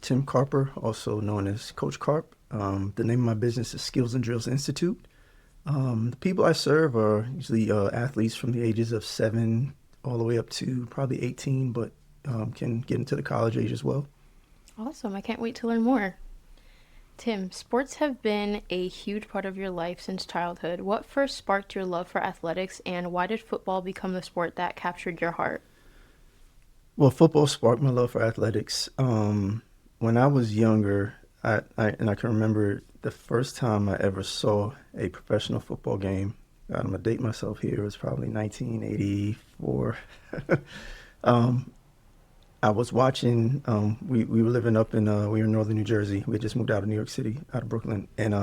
Tim Carper, also known as Coach Carp. The name of my business is Skills and Drills Institute. The people I serve are usually athletes from the ages of 7 all the way up to probably 18, but can get into the college age as well. Awesome. I can't wait to learn more. Tim, sports have been a huge part of your life since childhood. What first sparked your love for athletics, and why did football become the sport that captured your heart? Well, football sparked my love for athletics. When I was younger, I can remember the first time I ever saw a professional football game. I'm gonna date myself here. It was probably 1984. um, I was watching. We were living up in we were in northern New Jersey. We had just moved out of New York City, out of Brooklyn, and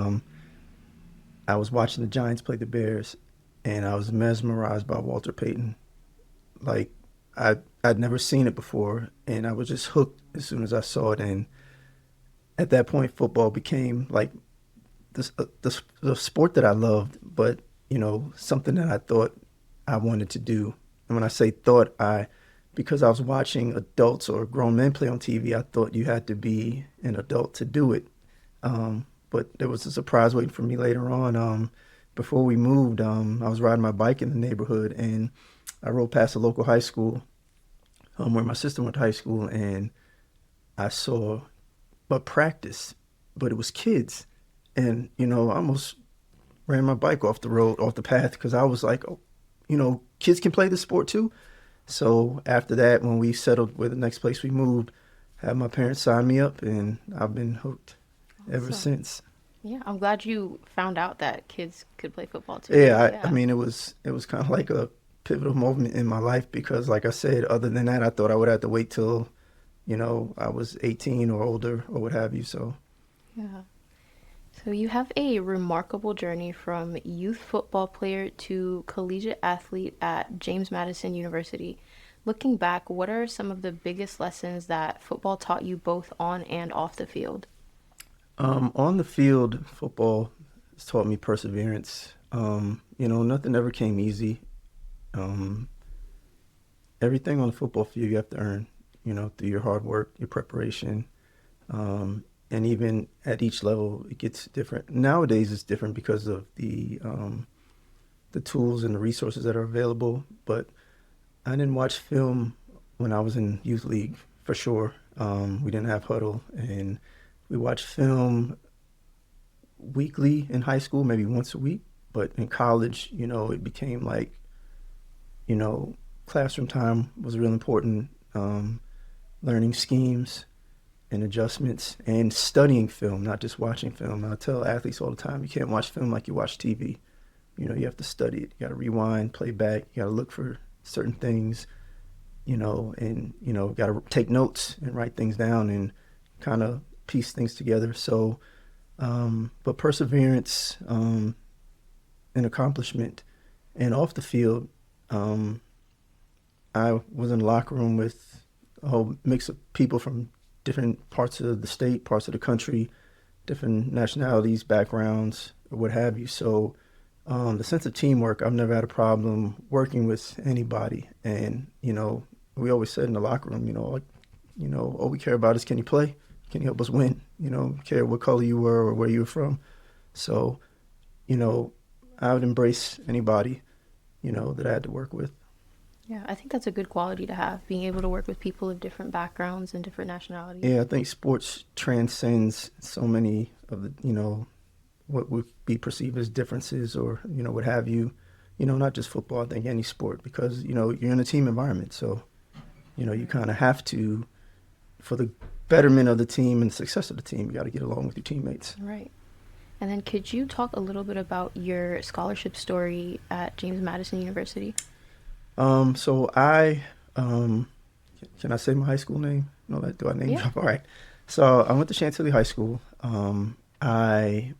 I was watching the Giants play the Bears, and I was mesmerized by Walter Payton. Like I'd never seen it before, and I was just hooked as soon as I saw it. And at that point, football became like the sport that I loved, but something that I thought I wanted to do. And when I say thought, because I was watching adults or grown men play on TV, I thought you had to be an adult to do it. But there was a surprise waiting for me later on. Before we moved, I was riding my bike in the neighborhood, and I rode past a local high school where my sister went to high school, and I saw a practice, but it was kids. And, I almost ran my bike off the road, off the path, because I was like, oh, kids can play this sport too. So after that, when we settled with the next place we moved, had my parents sign me up, and I've been hooked ever Awesome. since. Yeah, I'm glad you found out that kids could play football too. Yeah, I Yeah. mean, it was kind of like a pivotal moment in my life because, like I said, other than that, I thought I would have to wait till, I was 18 or older or what have you. So, Yeah. So you have a remarkable journey from youth football player to collegiate athlete at James Madison University. Looking back, what are some of the biggest lessons that football taught you both on and off the field? on the field, football has taught me perseverance. Nothing ever came easy. Um, Everything on the football field you have to earn, through your hard work, your preparation. And even at each level, it gets different. Nowadays, it's different because of the tools and the resources that are available. But I didn't watch film when I was in youth league for sure. We didn't have huddle, and we watched film weekly in high school, maybe once a week. But in college, it became like, you know, classroom time was real important. Learning schemes and adjustments and studying film, not just watching film. And I tell athletes all the time, you can't watch film like you watch TV. You have to study it. You got to rewind, play back. You got to look for certain things, and, got to take notes and write things down and kind of piece things together. So, but perseverance and accomplishment. And off the field, um, I was in the locker room with a whole mix of people from different parts of the state, parts of the country, different nationalities, backgrounds, or what have you. So the sense of teamwork, I've never had a problem working with anybody. And, we always said in the locker room, all we care about is can you play? Can you help us win? Care what color you were or where you were from. So, you know, I would embrace anybody, that I had to work with. Yeah, I think that's a good quality to have, being able to work with people of different backgrounds and different nationalities. Yeah, I think sports transcends so many of the, what would be perceived as differences or, what have you. Not just football, I think any sport, because, you're in a team environment. So, you Right. kind of have to, for the betterment of the team and the success of the team, you got to get along with your teammates. Right. And then could you talk a little bit about your scholarship story at James Madison University? So um, can I say my high school name? No, that do I name Yeah. drop? All right. So I went to Chantilly High School. I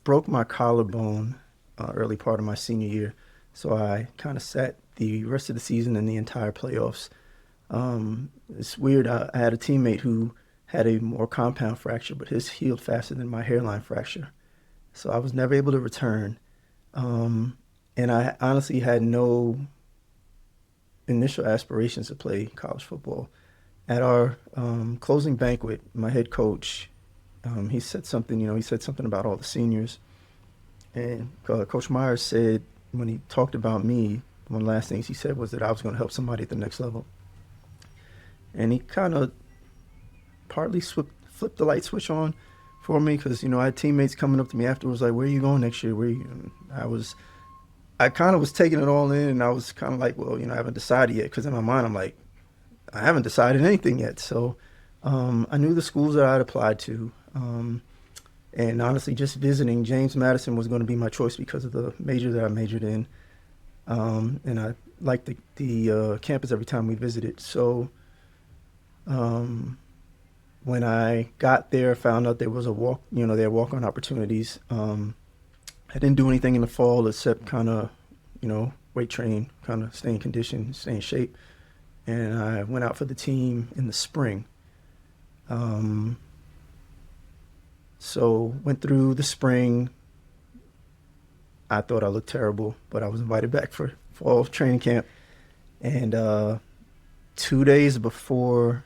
broke my collarbone early part of my senior year, so I kind of sat the rest of the season and the entire playoffs. It's weird. I had a teammate who had a more compound fracture, but his healed faster than my hairline fracture. So I was never able to return. Um, and I honestly had no initial aspirations to play college football. At our closing banquet, my head coach, he said something. He said something about all the seniors, and Coach Myers said when he talked about me, one of the last things he said was that I was going to help somebody at the next level, and he kind of partly flipped the light switch on for me because I had teammates coming up to me afterwards like, "Where are you going next year? Where you?" And I kind of was taking it all in, and I was kind of like, "Well, I haven't decided yet," because in my mind I'm like, I haven't decided anything yet. So I knew the schools that I'd applied to. And honestly, just visiting James Madison was going to be my choice because of the major that I majored in. And I liked the campus every time we visited. So when I got there, found out there was there were walk-on opportunities. I didn't do anything in the fall except kind of, weight train, kind of stay in condition, stay in shape. And I went out for the team in the spring. Um, so went through the spring. I thought I looked terrible, but I was invited back for fall training camp. And 2 days before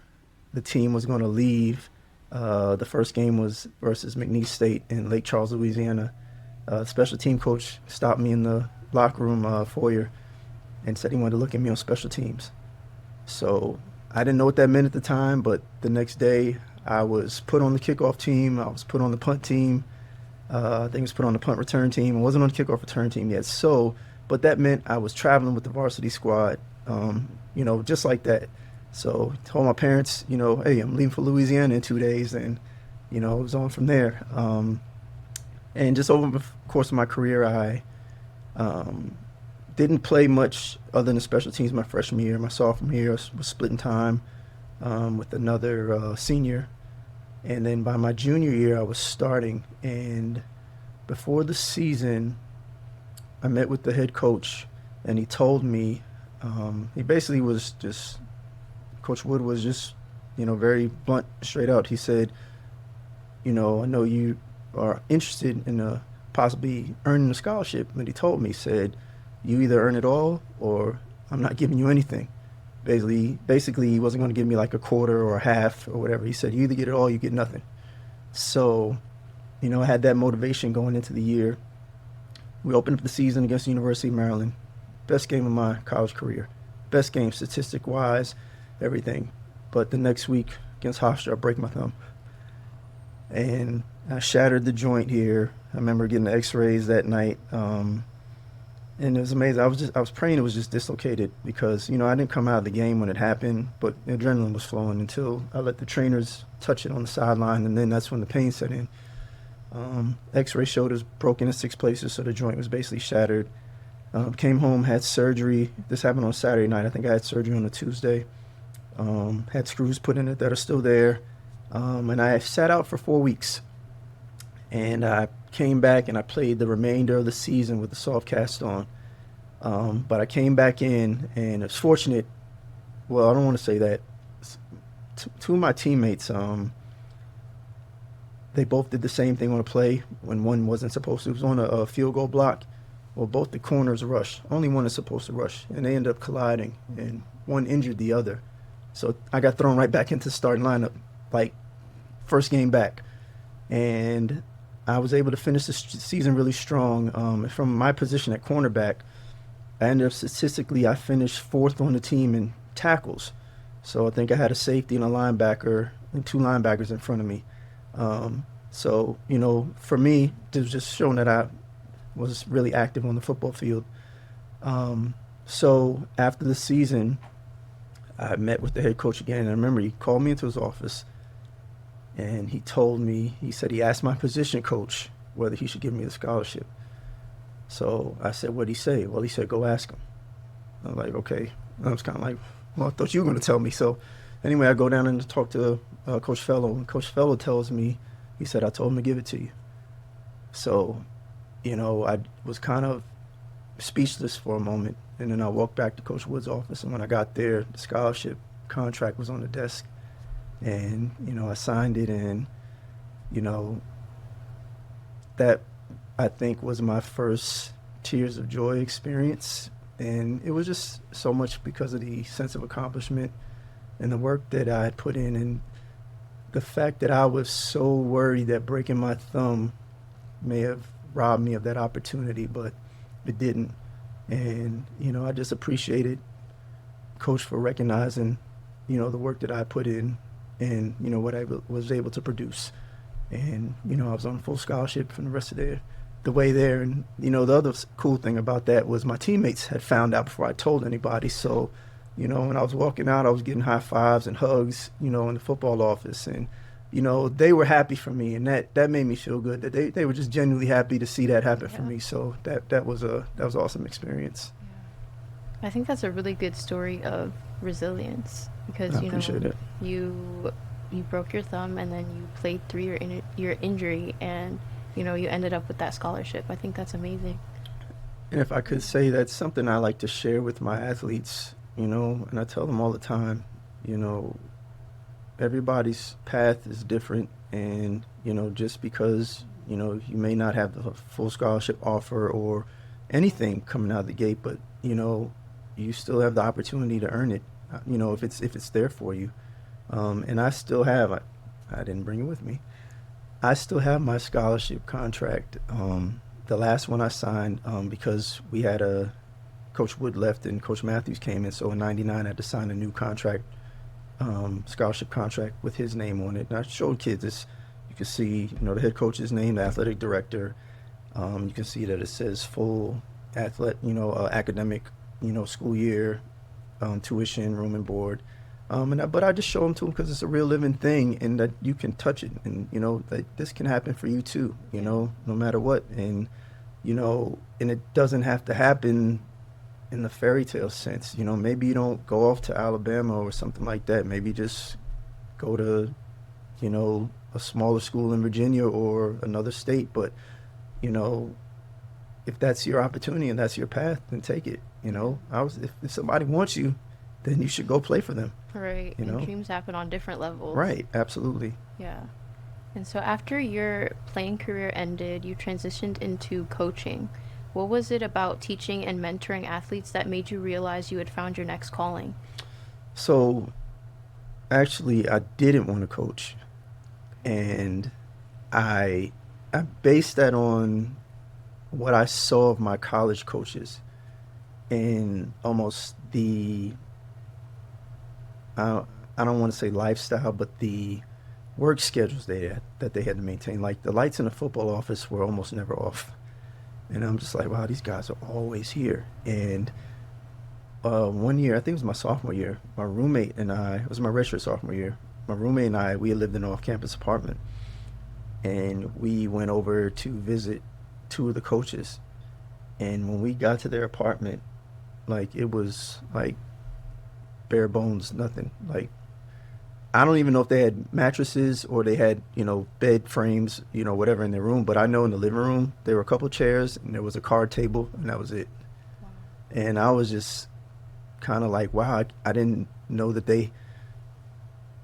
the team was going to leave, the first game was versus McNeese State in Lake Charles, Louisiana. Special team coach stopped me in the locker room foyer and said he wanted to look at me on special teams. So I didn't know what that meant at the time, but the next day I was put on the kickoff team. I was put on the punt team. I think I was put on the punt return team. I wasn't on the kickoff return team yet. But that meant I was traveling with the varsity squad, just like that. So I told my parents, hey, I'm leaving for Louisiana in 2 days, and, it was on from there. And just over the course of my career, I didn't play much other than special teams my freshman year. My sophomore year, I was splitting time with another senior. And then by my junior year, I was starting. And before the season, I met with the head coach, and he told me, he basically was just, Coach Wood was just, very blunt, straight out. He said, I know you are interested in possibly earning a scholarship. And he told me, he said, you either earn it all or I'm not giving you anything. Basically, he wasn't going to give me like a quarter or a half or whatever. He said, you either get it all or you get nothing. So, I had that motivation going into the year. We opened up the season against the University of Maryland. Best game of my college career. Best game statistic-wise, everything. But the next week against Hofstra, I break my thumb. And I shattered the joint here. I remember getting the x-rays that night. And it was amazing. I was praying it was just dislocated because, I didn't come out of the game when it happened, but the adrenaline was flowing until I let the trainers touch it on the sideline, and then that's when the pain set in. X-ray showed it was broken in 6 places, so the joint was basically shattered. Came home, had surgery. This happened on Saturday night. I think I had surgery on a Tuesday. Had screws put in it that are still there. And I sat out for 4 weeks. And I came back and I played the remainder of the season with the soft cast on. But I came back in, and it's fortunate. Well, I don't want to say that. Two of my teammates, they both did the same thing on a play when one wasn't supposed to. It was on a field goal block. Well, both the corners rushed. Only one is supposed to rush, and they ended up colliding, and one injured the other. So I got thrown right back into the starting lineup, like first game back. And I was able to finish the season really strong. From my position at cornerback, I ended up statistically, I finished 4th on the team in tackles. So I think I had a safety and a linebacker and 2 linebackers in front of me. So, for me, it was just showing that I was really active on the football field. So after the season, I met with the head coach again. And I remember he called me into his office, and he told me, he said he asked my position coach whether he should give me the scholarship. So I said, what'd he say? Well, he said, go ask him. I was like, okay. I was kind of like, well, I thought you were going to tell me. So anyway, I go down and talk to Coach Fellow. And Coach Fellow tells me, he said, I told him to give it to you. So, I was kind of speechless for a moment. And then I walked back to Coach Wood's office. And when I got there, the scholarship contract was on the desk. And, I signed it. And, that I think was my first tears of joy experience. And it was just so much because of the sense of accomplishment and the work that I had put in, and the fact that I was so worried that breaking my thumb may have robbed me of that opportunity, but it didn't. And, I just appreciated Coach for recognizing, the work that I put in and, what I was able to produce. And, I was on full scholarship from the rest of the way there. And, the other cool thing about that was my teammates had found out before I told anybody. So, when I was walking out, I was getting high fives and hugs, in the football office. And, they were happy for me. And that made me feel good that they were just genuinely happy to see that happen for Yeah. me. So that was an awesome experience. I think that's a really good story of resilience because I appreciate it. you you broke your thumb and then you played through your injury and you ended up with that scholarship. I think that's amazing. And if I could say, that's something I like to share with my athletes, and I tell them all the time, you know, everybody's path is different. And, just because, you may not have the full scholarship offer or anything coming out of the gate, but, you still have the opportunity to earn it, if it's there for you. And I still have, I didn't bring it with me. I still have my scholarship contract. The last one I signed, because we had Coach Wood left and Coach Matthews came in. So in '99, I had to sign a new contract, scholarship contract with his name on it. And I showed kids this. You can see, the head coach's name, the athletic director. You can see that it says full academic, school year, tuition, room and board. But I just show them to them because it's a real living thing, and that you can touch it, and that this can happen for you too. No matter what, and and it doesn't have to happen in the fairy tale sense. Maybe you don't go off to Alabama or something like that. Maybe just go to, a smaller school in Virginia or another state. But you know, if that's your opportunity and that's your path, then take it. If somebody wants you, then you should go play for them. Right. You And know, dreams happen on different levels. right? Absolutely. Yeah. And so after your playing career ended, you transitioned into coaching. What was it about teaching and mentoring athletes that made you realize you had found your next calling? So actually, I didn't want to coach, and I I based that on what I saw of my college coaches and almost I, I don't want to say lifestyle, but the work schedules that they had to maintain. Like the lights in the football office were almost never off, and I'm just like, wow, these guys are always here. And one year, I think it was my sophomore year, my roommate and I, it was my redshirt sophomore year. My roommate and I, we had lived in an off-campus apartment, and we went over to visit two of the coaches. And when we got to their apartment, like it was like bare bones, nothing. Like I don't even know if they had mattresses or they had, bed frames, whatever in their room. But I know in the living room there were a couple chairs and there was a card table and that was it. Wow. And I was just kind of like, wow, I didn't know that they.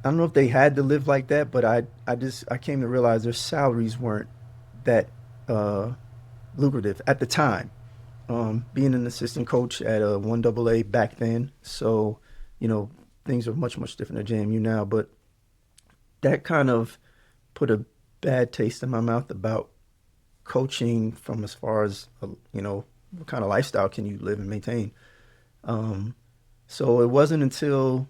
I don't know if they had to live like that, but I came to realize their salaries weren't that uh, lucrative at the time. Being an assistant coach at a 1AA back then, so you know things are much different at JMU now. But that kind of put a bad taste in my mouth about coaching from as far as what kind of lifestyle can you live and maintain. Um, so it wasn't until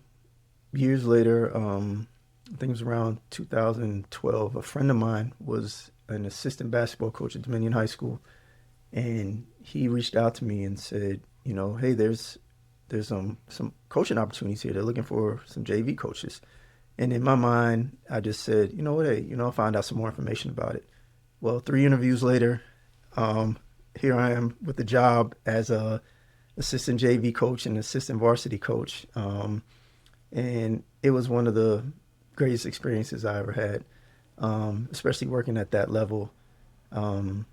years later, I think it was around 2012, a friend of mine was an assistant basketball coach at Dominion High School, and he reached out to me and said, hey, there's some coaching opportunities here. They're looking for some JV coaches. And in my mind, I just said, you know what, hey, I'll find out some more information about it. Well, 3 interviews later, um, here I am with the job as a assistant JV coach and assistant varsity coach. And it was one of the greatest experiences I ever had, especially working at that level. Um,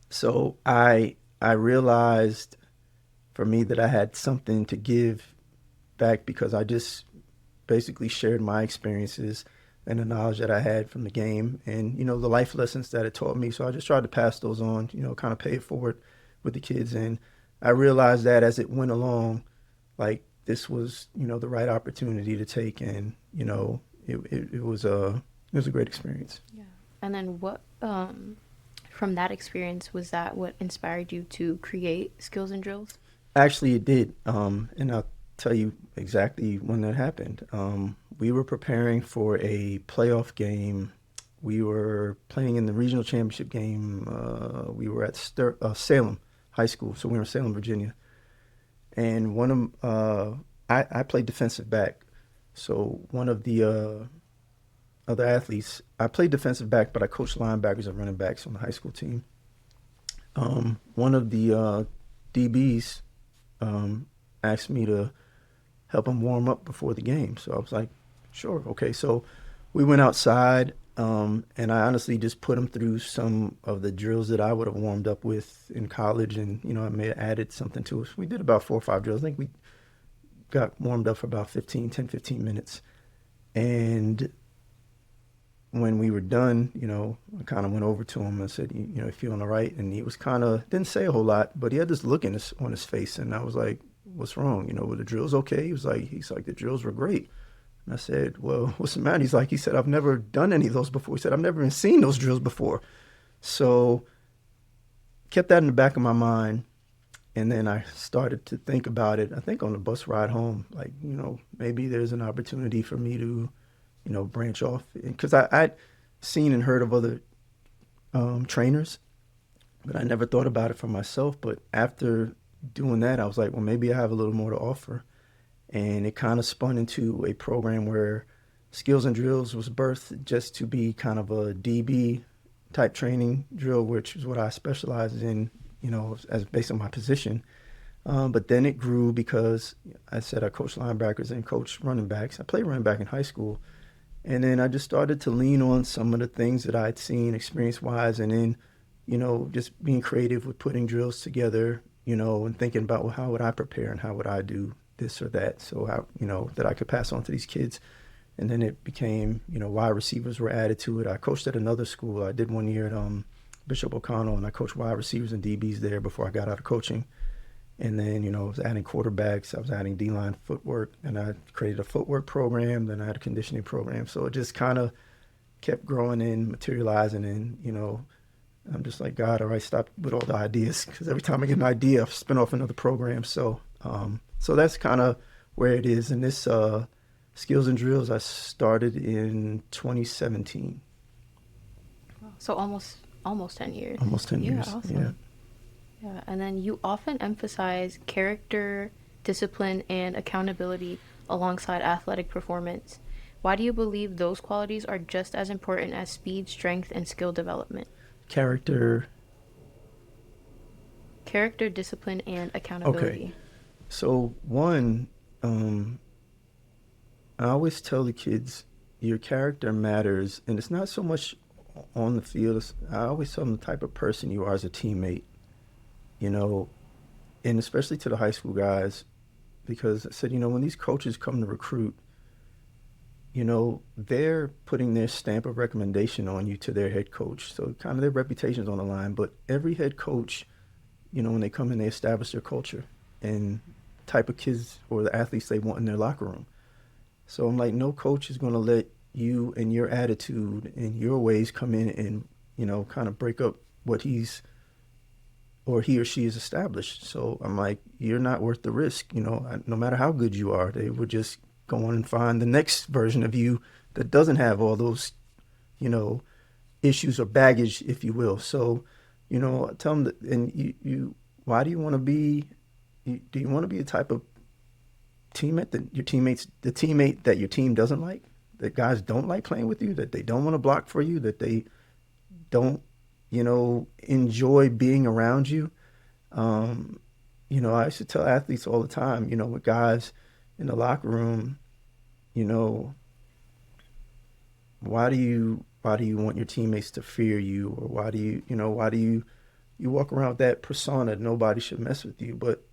so I realized for me that I had something to give back because I just basically shared my experiences and the knowledge that I had from the game and the life lessons that it taught me. So I just tried to pass those on, kind of pay it forward with the kids. And I realized that as it went along, like this was, the right opportunity to take, and it was a great experience. Yeah. And then what from that experience was that what inspired you to create skills and drills? Actually, it did, and I'll tell you exactly when that happened. We were preparing for a playoff game. We were playing in the regional championship game. We were at Salem High School, so we were in Salem, Virginia. And I played defensive back. So one of the other athletes, I played defensive back, but I coached linebackers and running backs on the high school team. One of the DBs asked me to help him warm up before the game. So I was like, sure, okay. So we went outside, and I honestly just put him through some of the drills that I would have warmed up with in college, and I may have added something to us. We did about 4 or 5 drills. I think we got warmed up for about 15 minutes. And when we were done, I kind of went over to him and said, you feeling all right? And he was didn't say a whole lot, but he had this look on his face. And I was like, what's wrong? Were the drills okay? He's like, the drills were great. And I said, well, what's the matter? He said, I've never done any of those before. He said, I've never even seen those drills before. So kept that in the back of my mind. And then I started to think about it, I think on the bus ride home, like, maybe there's an opportunity for me to, branch off. Because I'd seen and heard of other trainers, but I never thought about it for myself. But after doing that, I was like, well, maybe I have a little more to offer. And it kind of spun into a program where Skills and Drills was birthed just to be kind of a DB type training drill, which is what I specialize in, as based on my position. But then it grew because I said I coached linebackers and coached running backs. I played running back in high school. And then I just started to lean on some of the things that I'd seen experience-wise, and then, just being creative with putting drills together, and thinking about, well, how would I prepare and how would I do this or that, so that I could pass on to these kids. And then it became, wide receivers were added to it. I coached at another school. I did 1 year at Bishop O'Connell, and I coached wide receivers and DBs there before I got out of coaching. And then, I was adding quarterbacks, I was adding D-line footwork, and I created a footwork program, then I had a conditioning program. So it just kind of kept growing and materializing, and, I'm just like, God, all right, stop with all the ideas, because every time I get an idea, I spin off another program. So that's kind of where it is. And this Skills and Drills, I started in 2017. So almost 10 years. Almost 10 years. Awesome. Yeah. Yeah, and then you often emphasize character, discipline, and accountability alongside athletic performance. Why do you believe those qualities are just as important as speed, strength, and skill development? Character, discipline, and accountability. okay. So one, I always tell the kids, your character matters, and it's not so much on the field. I always tell them the type of person you are as a teammate, and especially to the high school guys, because I said, when these coaches come to recruit, they're putting their stamp of recommendation on you to their head coach. So kind of their reputation's on the line, but every head coach, when they come in, they establish their culture and type of kids or the athletes they want in their locker room. So I'm like, no coach is going to let you and your attitude and your ways come in and, kind of break up what he or she is established. So I'm like, you're not worth the risk. No matter how good you are, they would just go on and find the next version of you that doesn't have all those, issues or baggage, if you will. So, I tell them that, and you, why do you want to be, do you want to be the type of teammate that the teammate that your team doesn't like, that guys don't like playing with you, that they don't want to block for you, that they don't, enjoy being around you? I used to tell athletes all the time, with guys in the locker room, why do you want your teammates to fear you, or why do you walk around with that persona, nobody should mess with you, but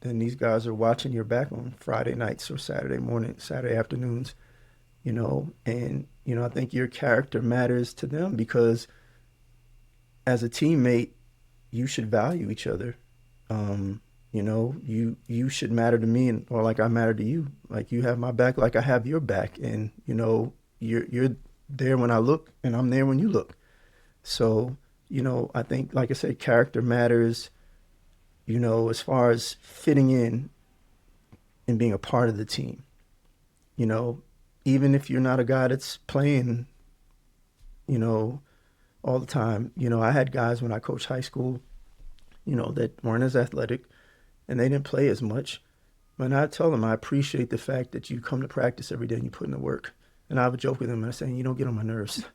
then these guys are watching your back on Friday nights or Saturday afternoons, and I think your character matters to them, because as a teammate, you should value each other. You should matter to me, or like I matter to you. Like you have my back, like I have your back, and you're there when I look, and I'm there when you look. So I think, like I said, character matters. As far as fitting in and being a part of the team. You know, Even if you're not a guy that's playing, you know, all the time. I had guys when I coached high school, that weren't as athletic and they didn't play as much. But I tell them I appreciate the fact that you come to practice every day and you put in the work. And I would joke with them and I say, you don't get on my nerves.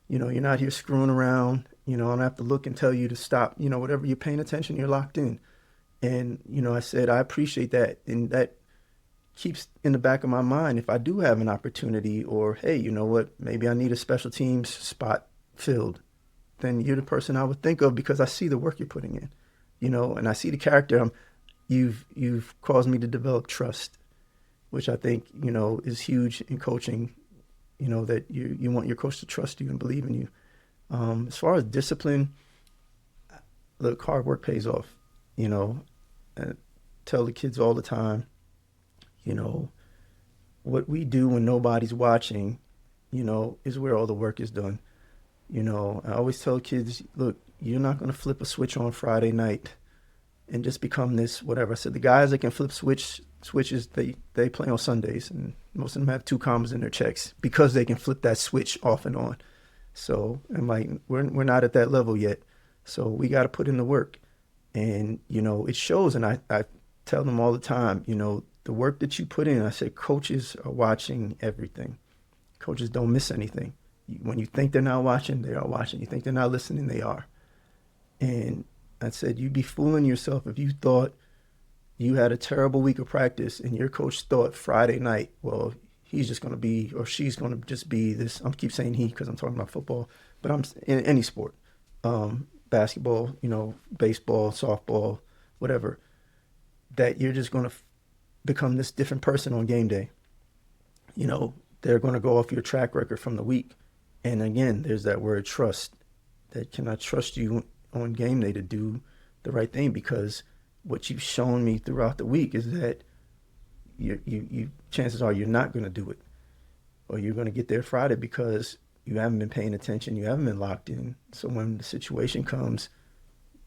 You're not here screwing around. I don't have to look and tell you to stop. Whatever you're paying attention, you're locked in. And, I said, I appreciate that. And that keeps in the back of my mind if I do have an opportunity or, hey, you know what, maybe I need a special teams spot filled, then you're the person I would think of because I see the work you're putting in, and I see the character. You've caused me to develop trust, which I think, is huge in coaching, that you want your coach to trust you and believe in you. As far as discipline, look, hard work pays off, and tell the kids all the time, you know, what we do when nobody's watching, is where all the work is done. I always tell kids, look, you're not going to flip a switch on Friday night and just become this whatever. I said the guys that can flip switches, they play on Sundays, and most of them have two commas in their checks because they can flip that switch off and on. So I'm like, we're not at that level yet. So we got to put in the work, and it shows. And I tell them all the time, the work that you put in. I say coaches are watching everything. Coaches don't miss anything. When you think they're not watching, they are watching. You think they're not listening, they are. And I said, you'd be fooling yourself if you thought you had a terrible week of practice and your coach thought Friday night, well, he's just going to be, or she's going to just be this. I keep saying he because I'm talking about football, but I'm in any sport, basketball, baseball, softball, whatever, that you're just going to become this different person on game day. They're going to go off your track record from the week. And again, there's that word trust. That can I trust you on game day to do the right thing? Because what you've shown me throughout the week is that you chances are you're not going to do it, or you're going to get there Friday because you haven't been paying attention, you haven't been locked in. So when the situation comes,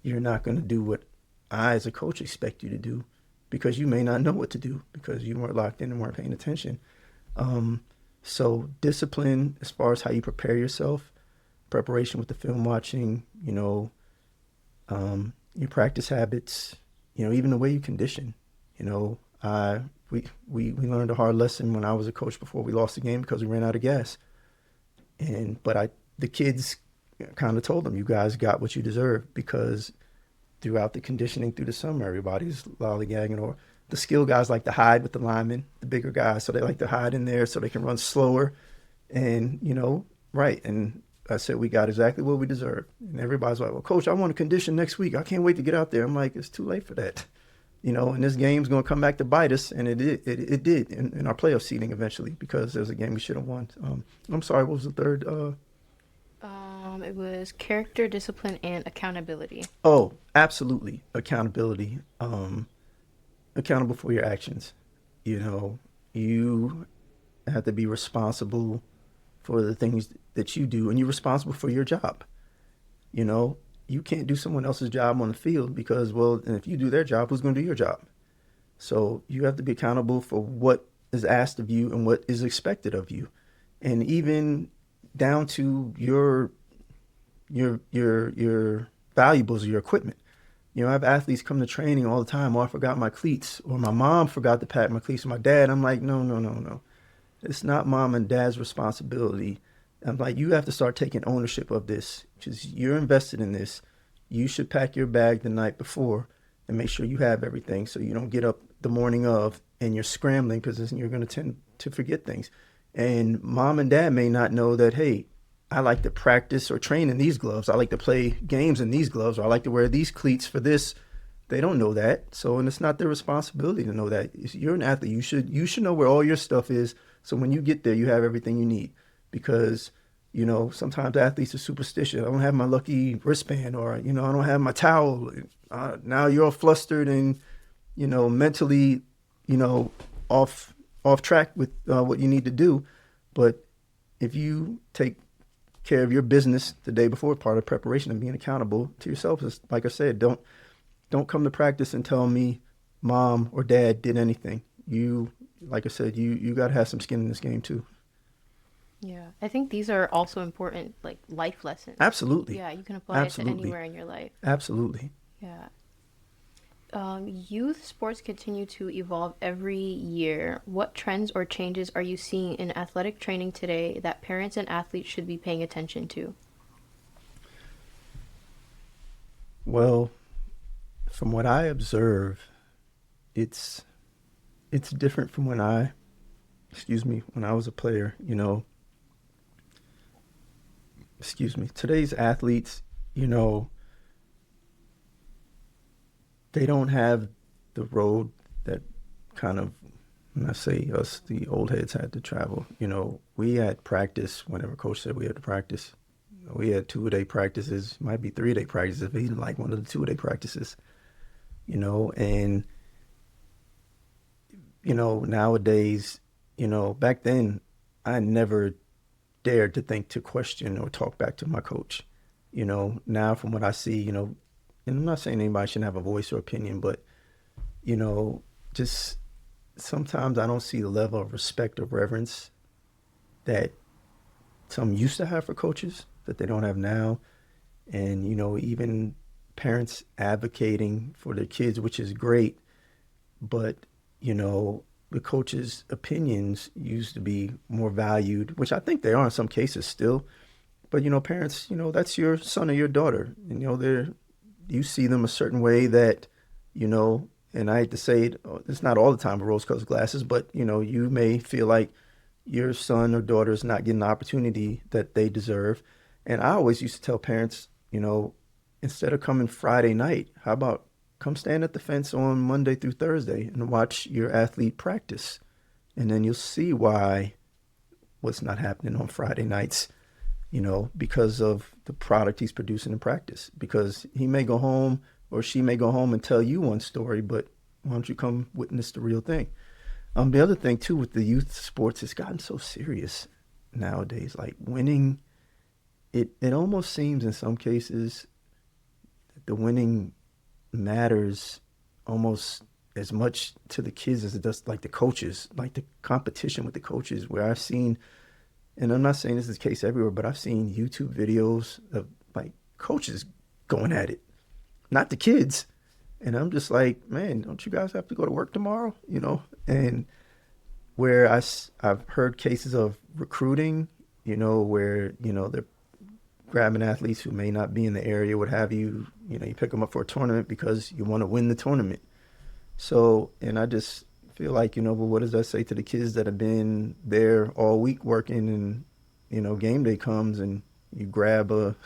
you're not going to do what I as a coach expect you to do because you may not know what to do because you weren't locked in and weren't paying attention. So discipline as far as how you prepare yourself, preparation with the film watching, your practice habits, even the way you condition. We learned a hard lesson when I was a coach before we lost the game because we ran out of gas. But the kids kind of told them, you guys got what you deserve, because throughout the conditioning through the summer, everybody's lollygagging, or the skill guys like to hide with the linemen, the bigger guys, so they like to hide in there so they can run slower. And, right. And I said, we got exactly what we deserve. And everybody's like, well, coach, I want to condition next week. I can't wait to get out there. I'm like, it's too late for that. And this game's going to come back to bite us. And it did in our playoff seeding eventually, because there was a game we should have won. I'm sorry, what was the third? It was character, discipline, and accountability. Oh, absolutely. Accountability. Accountable for your actions. You have to be responsible for the things that you do, and you're responsible for your job. You can't do someone else's job on the field because, well, and if you do their job, who's going to do your job? So you have to be accountable for what is asked of you and what is expected of you. And even down to your valuables or your equipment. I have athletes come to training all the time. Oh, I forgot my cleats, or my mom forgot to pack my cleats, or my dad. I'm like, no. It's not mom and dad's responsibility. I'm like, you have to start taking ownership of this because you're invested in this. You should pack your bag the night before and make sure you have everything so you don't get up the morning of and you're scrambling, because you're going to tend to forget things. And mom and dad may not know that, hey, I like to practice or train in these gloves. I like to play games in these gloves, or I like to wear these cleats for this. They don't know that. So, and it's not their responsibility to know that. You're an athlete. You should know where all your stuff is. So when you get there, you have everything you need. Because, sometimes athletes are superstitious. I don't have my lucky wristband, or, I don't have my towel. Now you're all flustered and mentally, you know, off off track with what you need to do. But if you take care of your business the day before, part of preparation and being accountable to yourself is, like I said, don't come to practice and tell me mom or dad did anything. You, like I said, you got to have some skin in this game too. Yeah, I think these are also important, like life lessons. Absolutely, Yeah, you can apply it to absolutely, anywhere in your life. absolutely. Yeah. Youth sports continue to evolve every year. What trends or changes are you seeing in athletic training today that parents and athletes should be paying attention to? Well, from what I observe, it's it's different from when I was a player. Today's athletes, you know, they don't have the road that kind of, when I say us, the old heads had to travel. We had practice whenever coach said we had to practice. We had 2 a day practices, might be 3 a day practices, but he didn't like one of the 2 a day practices, and, nowadays, back then, I never dared to think to question or talk back to my coach. Now from what I see, and I'm not saying anybody shouldn't have a voice or opinion, but you know, just sometimes I don't see the level of respect or reverence that some used to have for coaches that they don't have now. And, even parents advocating for their kids, which is great, but, you know, the coaches' opinions used to be more valued, which I think they are in some cases still. But, parents, that's your son or your daughter. And, you see them a certain way that, and I hate to say it, it's not all the time rose-colored glasses, but, you may feel like your son or daughter is not getting the opportunity that they deserve. And I always used to tell parents, instead of coming Friday night, how about come stand at the fence on Monday through Thursday and watch your athlete practice? And then you'll see why what's not happening on Friday nights, because of the product he's producing in practice. Because he may go home or she may go home and tell you one story, but why don't you come witness the real thing? The other thing too with the youth sports, it's gotten so serious nowadays. Like winning, it almost seems in some cases that the winning matters almost as much to the kids as it does like the coaches, like the competition with the coaches. Where I've seen, and I'm not saying this is the case everywhere, but I've seen YouTube videos of like coaches going at it, not the kids. And I'm just like, man, don't you guys have to go to work tomorrow? And where I've heard cases of recruiting, where, they're grabbing athletes who may not be in the area, what have you, you pick them up for a tournament because you want to win the tournament. So, and I just feel like, well, what does that say to the kids that have been there all week working and, game day comes and you grab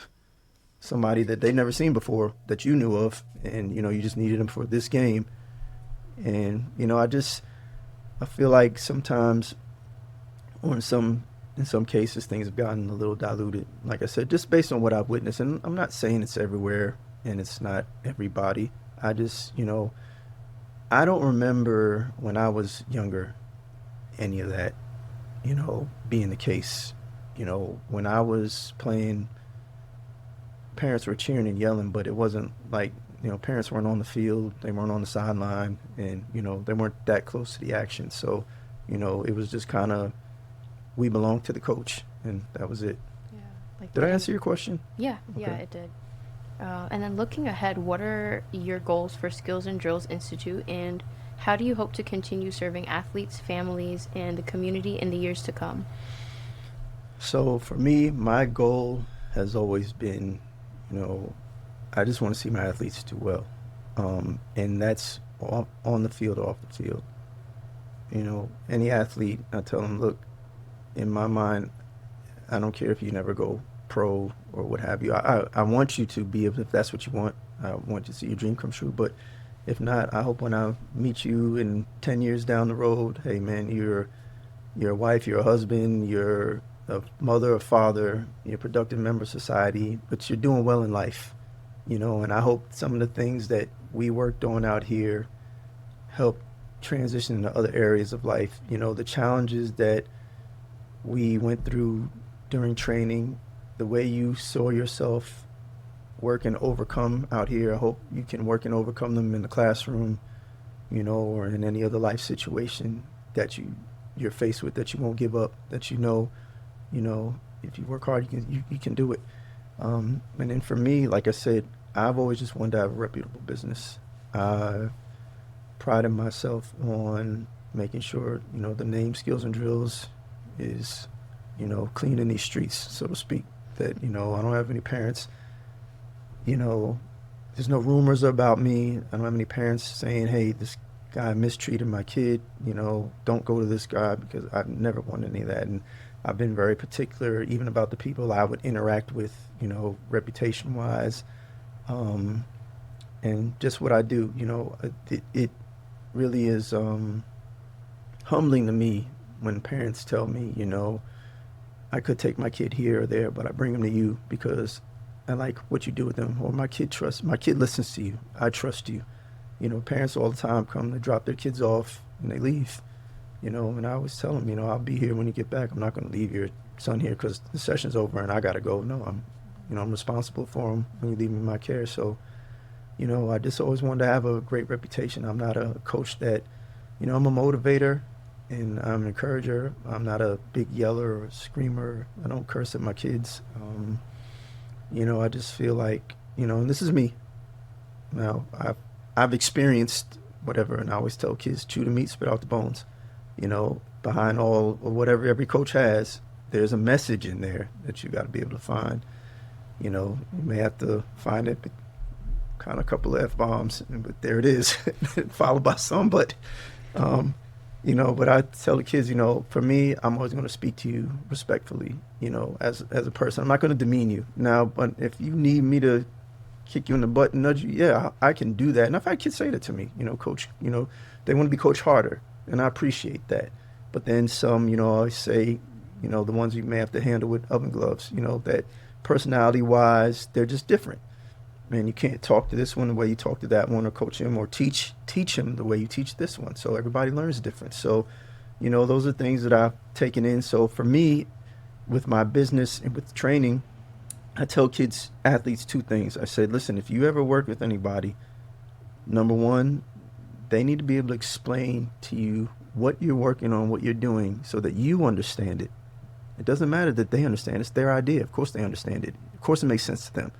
somebody that they never seen before that you knew of and, you just needed them for this game. And, I feel like sometimes or in some cases things have gotten a little diluted. Like I said, just based on what I've witnessed, and I'm not saying it's everywhere and it's not everybody. I just, I don't remember when I was younger any of that, being the case. When I was playing, parents were cheering and yelling, but it wasn't like, parents weren't on the field, they weren't on the sideline, and, they weren't that close to the action. So, it was just kind of, we belonged to the coach, and that was it. Yeah, like Did I letting. answer your question? Yeah, yeah, Okay. it did. And then looking ahead, what are your goals for Skills and Drills Institute, and how do you hope to continue serving athletes, families, and the community in the years to come? So for me, my goal has always been, you know, I just want to see my athletes do well. And that's on the field or off the field. Any athlete, I tell them, look, in my mind, I don't care if you never go pro or what have you. I want you to be able, if that's what you want, I want you to see your dream come true. But if not, I hope when I meet you in 10 years down the road, hey man, you're a wife, you're a husband, you're a mother, a father, you're a productive member of society, but you're doing well in life. And I hope some of the things that we worked on out here help transition into other areas of life. The challenges that we went through during training, the way you saw yourself work and overcome out here. I hope you can work and overcome them in the classroom, or in any other life situation that you're faced with, that you won't give up, that you know, if you work hard, you can do it. And then for me, like I said, I've always just wanted to have a reputable business. I prided myself on making sure, the name, skills, and drills is, clean in these streets, so to speak. That, I don't have any parents, you know, there's no rumors about me. I don't have any parents saying, hey, this guy mistreated my kid, don't go to this guy, because I've never wanted any of that. And I've been very particular even about the people I would interact with, reputation wise, and just what I do. It really is humbling to me when parents tell me, I could take my kid here or there, but I bring him to you because I like what you do with them, or my kid listens to you. I trust you. Parents all the time come to drop their kids off and they leave. And I always tell them, I'll be here when you get back. I'm not going to leave your son here because the session's over and I got to go. No, I'm responsible for him when you leave him in my care. So, I just always wanted to have a great reputation. I'm not a coach that, I'm a motivator and I'm an encourager. I'm not a big yeller or screamer. I don't curse at my kids. I just feel like, and this is me. Now, I've experienced whatever, and I always tell kids, chew the meat, spit out the bones. Behind all or whatever every coach has, there's a message in there that you got to be able to find. You may have to find it, kind of a couple of F-bombs, but there it is, followed by some. But, but I tell the kids, for me, I'm always going to speak to you respectfully, as a person. I'm not going to demean you. Now, but if you need me to kick you in the butt and nudge you, yeah, I can do that. And I've had kids say that to me, coach, they want to be coached harder. And I appreciate that. But then some, I always say, the ones you may have to handle with oven gloves, that personality-wise, they're just different. Man, you can't talk to this one the way you talk to that one, or coach him, or teach him the way you teach this one. So everybody learns different. So, those are things that I've taken in. So for me, with my business and with training, I tell athletes two things. I said, listen, if you ever work with anybody, number one, they need to be able to explain to you what you're working on, what you're doing, so that you understand it. It doesn't matter that they understand. It's their idea. Of course they understand it. Of course it makes sense to them.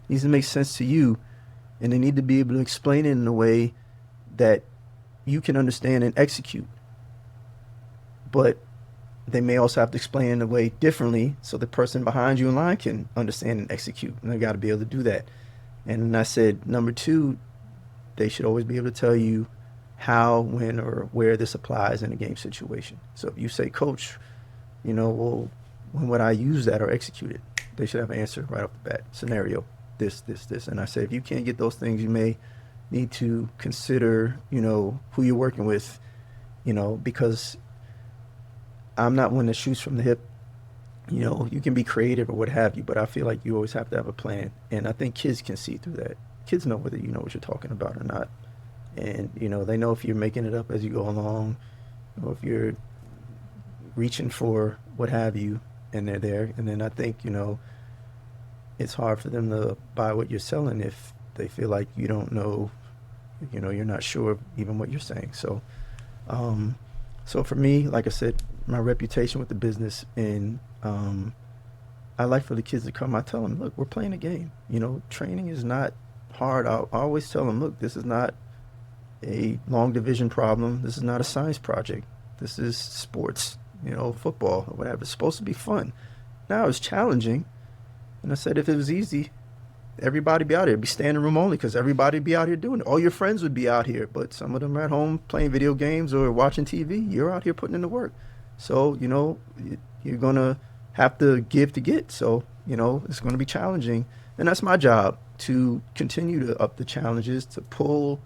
It needs to make sense to you, and they need to be able to explain it in a way that you can understand and execute. But they may also have to explain it in a way differently so the person behind you in line can understand and execute. And they got to be able to do that. And I said, number two, they should always be able to tell you how, when, or where this applies in a game situation. So if you say, coach, well, when would I use that or execute it? They should have an answer right off the bat. Scenario, this. And I say, if you can't get those things, you may need to consider, who you're working with, because I'm not one that shoots from the hip. You can be creative or what have you, but I feel like you always have to have a plan. And I think kids can see through that. Kids know whether you know what you're talking about or not. And, they know if you're making it up as you go along, or if you're reaching for what have you, and they're there. And then I think, it's hard for them to buy what you're selling if they feel like you don't know, you're not sure even what you're saying. So, so for me, like I said, my reputation with the business, and I like for the kids to come. I tell them, look, we're playing a game. Training is not hard. I always tell them, look, this is not a long division problem. This is not a science project. This is sports, football or whatever. It's supposed to be fun. Now it's challenging. And I said, if it was easy, everybody be out here. It'd be standing room only, because everybody be out here doing it. All your friends would be out here, but some of them are at home playing video games or watching TV. You're out here putting in the work. So, you're going to have to give to get. So, it's going to be challenging. And that's my job, to continue to up the challenges, to pull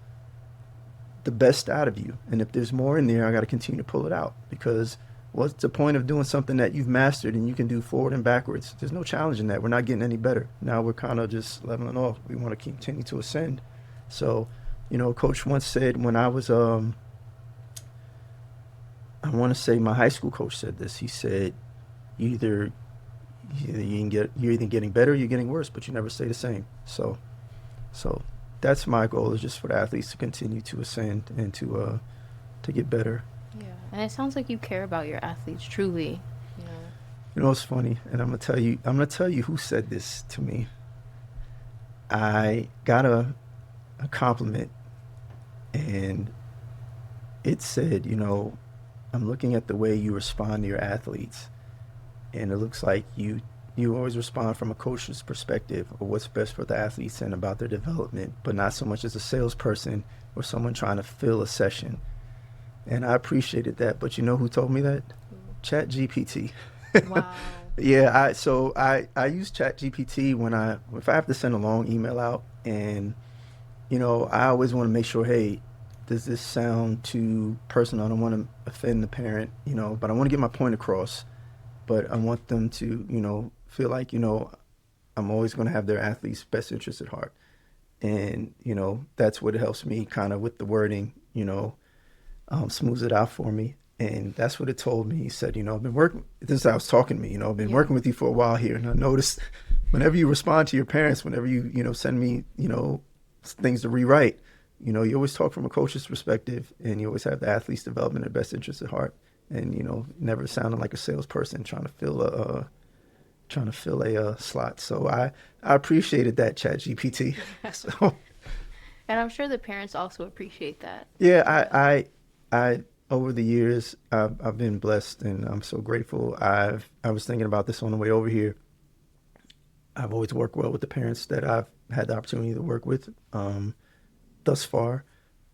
the best out of you. And if there's more in there, I got to continue to pull it out, because what's the point of doing something that you've mastered and you can do forward and backwards? There's no challenge in that. We're not getting any better. Now we're kind of just leveling off. We want to continue to ascend. So Coach once said when I was, I want to say my high school coach said this. He said, you either you're either getting better or you're getting worse, but you never stay the same. So that's my goal is just for the athletes to continue to ascend and to get better. Yeah. And it sounds like you care about your athletes truly, you know. It's funny, and I'm gonna tell you who said this to me. I got a compliment, and it said, I'm looking at the way you respond to your athletes, and it looks like you always respond from a coach's perspective of what's best for the athletes and about their development, but not so much as a salesperson or someone trying to fill a session. And I appreciated that. But you know who told me that? ChatGPT. Wow. Yeah, I use ChatGPT when if I have to send a long email out, and I always want to make sure, hey, does this sound too personal? I don't want to offend the parent, but I want to get my point across. But I want them to, feel like, I'm always going to have their athletes' best interest at heart. And, that's what helps me kind of with the wording, smooths it out for me. And that's what it told me. He said, I've been working, this is how I was talking to me, I've been Yeah. working with you for a while here. And I noticed whenever you respond to your parents, whenever you, send me, things to rewrite, you always talk from a coach's perspective, and you always have the athlete's development and best interest at heart. And, never sounding like a salesperson trying to fill a slot. So I appreciated that, ChatGPT. So And I'm sure the parents also appreciate that. yeah, I over the years I've been blessed, and I'm so grateful. I was thinking about this on the way over here. I've always worked well with the parents that I've had the opportunity to work with. Thus far,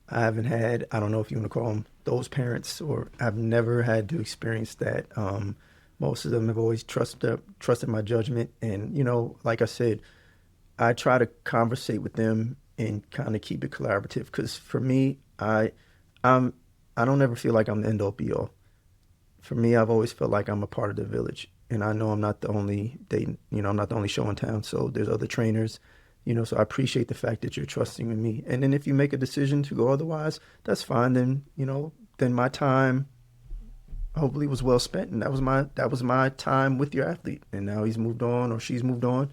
I haven't had, I don't know if you want to call them those parents, or I've never had to experience that. Most of them have always trusted my judgment. And, like I said, I try to conversate with them and kind of keep it collaborative. Because for me, I'm, I don't ever feel like I'm the end all be all. For me, I've always felt like I'm a part of the village. And I know I'm not the only I'm not the only show in town. So there's other trainers, so I appreciate the fact that you're trusting in me. And then if you make a decision to go otherwise, that's fine. Then my time hopefully was well spent, and that was my time with your athlete. And now he's moved on or she's moved on.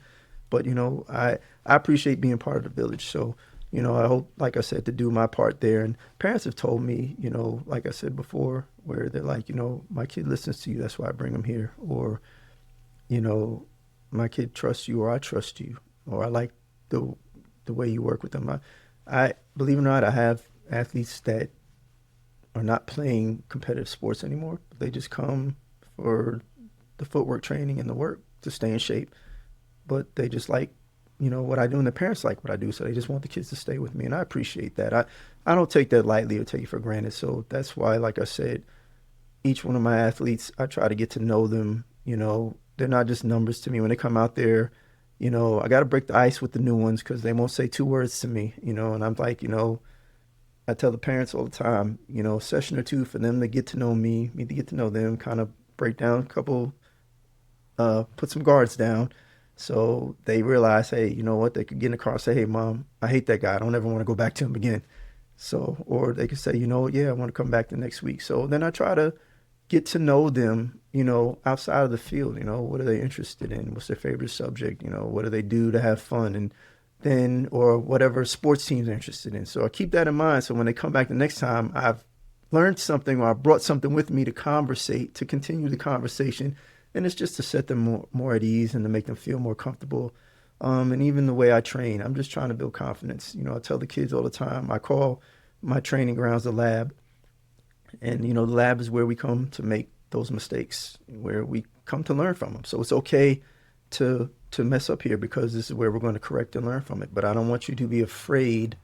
But I appreciate being part of the village. So I hope, like I said, to do my part there. And parents have told me, like I said before, where they're like, my kid listens to you, that's why I bring him here. Or you know, my kid trusts you, or I trust you, or I like the the way you work with them. I believe it or not, I have athletes that are not playing competitive sports anymore. They just come for the footwork training and the work to stay in shape. But they just like, what I do, and the parents like what I do, so they just want the kids to stay with me, and I appreciate that. I don't take that lightly or take it for granted. So that's why, like I said, each one of my athletes, I try to get to know them. They're not just numbers to me when they come out there. I got to break the ice with the new ones because they won't say two words to me. And I'm like, I tell the parents all the time, a session or two for them to get to know me to get to know them, kind of break down a couple, put some guards down, so they realize, hey, you know what, they could get in the car and say, hey, mom, I hate that guy. I don't ever want to go back to him again. So, or they could say, yeah, I want to come back the next week. So then I try to get to know them, outside of the field. What are they interested in? What's their favorite subject? What do they do to have fun? And then, or whatever sports teams are interested in. So I keep that in mind. So when they come back the next time, I've learned something, or I brought something with me to conversate, to continue the conversation. And it's just to set them more at ease and to make them feel more comfortable. And even the way I train, I'm just trying to build confidence. I tell the kids all the time, I call my training grounds the lab. And, the lab is where we come to make those mistakes, where we come to learn from them. So it's okay to mess up here, because this is where we're going to correct and learn from it. But I don't want you to be afraid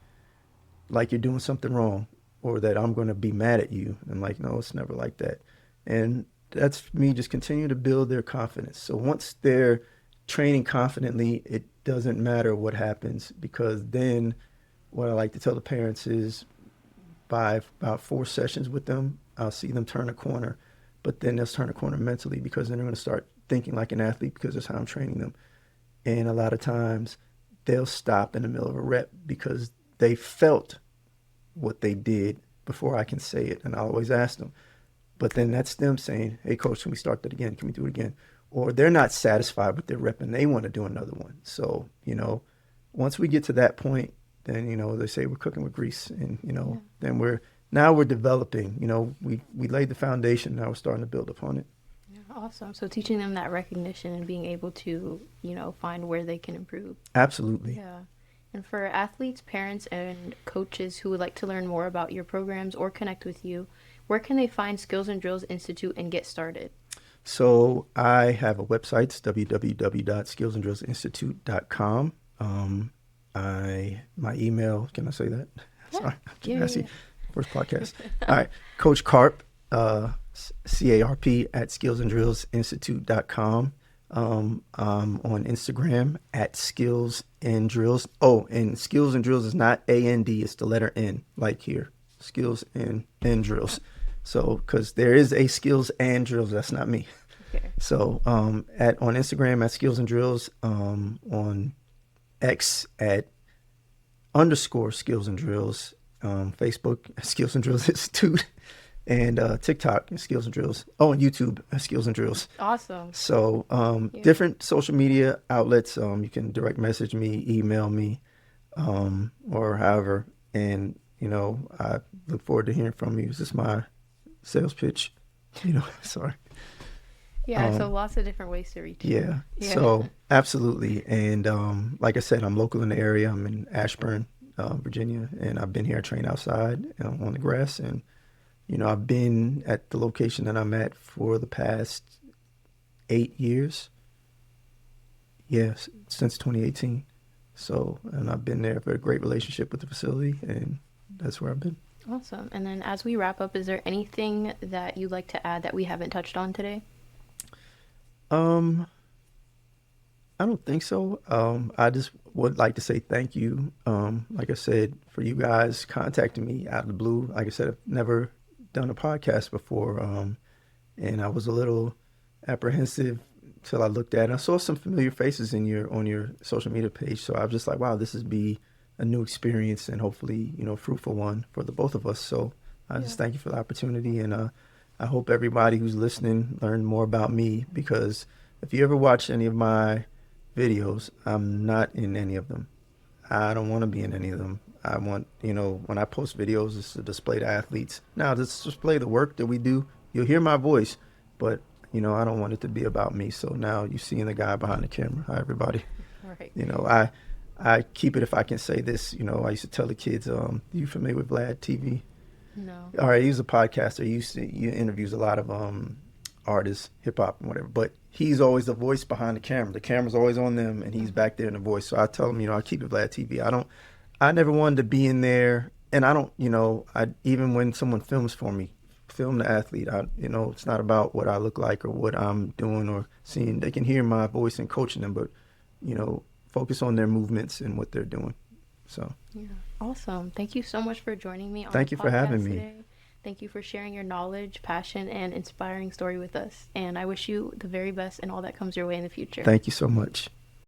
like you're doing something wrong, or that I'm going to be mad at you. And like, no, it's never like that. And that's me just continue to build their confidence. So once they're training confidently, it doesn't matter what happens, because then what I like to tell the parents is, by about 4 sessions with them, I'll see them turn a corner. But then they'll turn a corner mentally, because then they're going to start thinking like an athlete, because that's how I'm training them. And a lot of times they'll stop in the middle of a rep because they felt what they did before I can say it. And I always ask them. But then that's them saying, hey, coach, can we start that again? Can we do it again? Or they're not satisfied with their rep and they want to do another one. So, once we get to that point, then, they say we're cooking with grease. And, then we're developing, we laid the foundation. Now we're starting to build upon it. Yeah, awesome. So teaching them that recognition and being able to, find where they can improve. Absolutely. Yeah. And for athletes, parents, and coaches who would like to learn more about your programs or connect with you, where can they find Skills and Drills Institute and get started? So I have a website, it's www.skillsanddrillsinstitute.com. My email, can I say that? Yeah. Sorry. Yeah. First podcast. All right. Coach Carp, CARP at skillsanddrillsinstitute.com. I'm on Instagram at Skills and Drills. Oh, and Skills and Drills is not A-N-D, it's the letter N, like here. Skills and Drills. So, because there is a Skills and Drills, that's not me. Okay. So, on Instagram at Skills and Drills, on X at _Skills and Drills, Facebook Skills and Drills Institute, and TikTok Skills and Drills. Oh, and YouTube Skills and Drills. Awesome. So, different social media outlets. You can direct message me, email me, or however. And I look forward to hearing from you. Is this my sales pitch? Sorry. Yeah, so lots of different ways to reach you. Yeah. So absolutely. And like I said, I'm local in the area. I'm in Ashburn, Virginia, and I've been here. I train outside on the grass. And, I've been at the location that I'm at for the past 8 years. Yes, since 2018. So, and I've been there for a great relationship with the facility, and that's where I've been. Awesome. And then as we wrap up, is there anything that you'd like to add that we haven't touched on today? I don't think so. I just would like to say thank you. Like I said, for you guys contacting me out of the blue. Like I said, I've never done a podcast before. And I was a little apprehensive till I looked at it. I saw some familiar faces on your social media page. So I was just like, wow, this would be a new experience and hopefully, fruitful one for the both of us. So I just thank you for the opportunity. And I hope everybody who's listening learned more about me, because if you ever watch any of my videos, I'm not in any of them. I don't want to be in any of them. I want, when I post videos, it's to display the athletes. Now, just display the work that we do. You'll hear my voice, but, I don't want it to be about me. So now you're seeing the guy behind the camera. Hi, everybody. Right. I keep it, if I can say this, I used to tell the kids, you familiar with Vlad TV? No. All right, he's a podcaster. He interviews a lot of artists, hip hop and whatever. But he's always the voice behind the camera. The camera's always on them, and he's back there in the voice. So I tell him, I keep it Vlad TV. I never wanted to be in there, and I don't, even when someone films for me, film the athlete. It's not about what I look like or what I'm doing or seeing. They can hear my voice and coaching them, but focus on their movements and what they're doing. So yeah, awesome. Thank you so much for joining me on Thank the you for having me. today. Thank you for sharing your knowledge, passion, and inspiring story with us. And I wish you the very best and all that comes your way in the future. Thank you so much.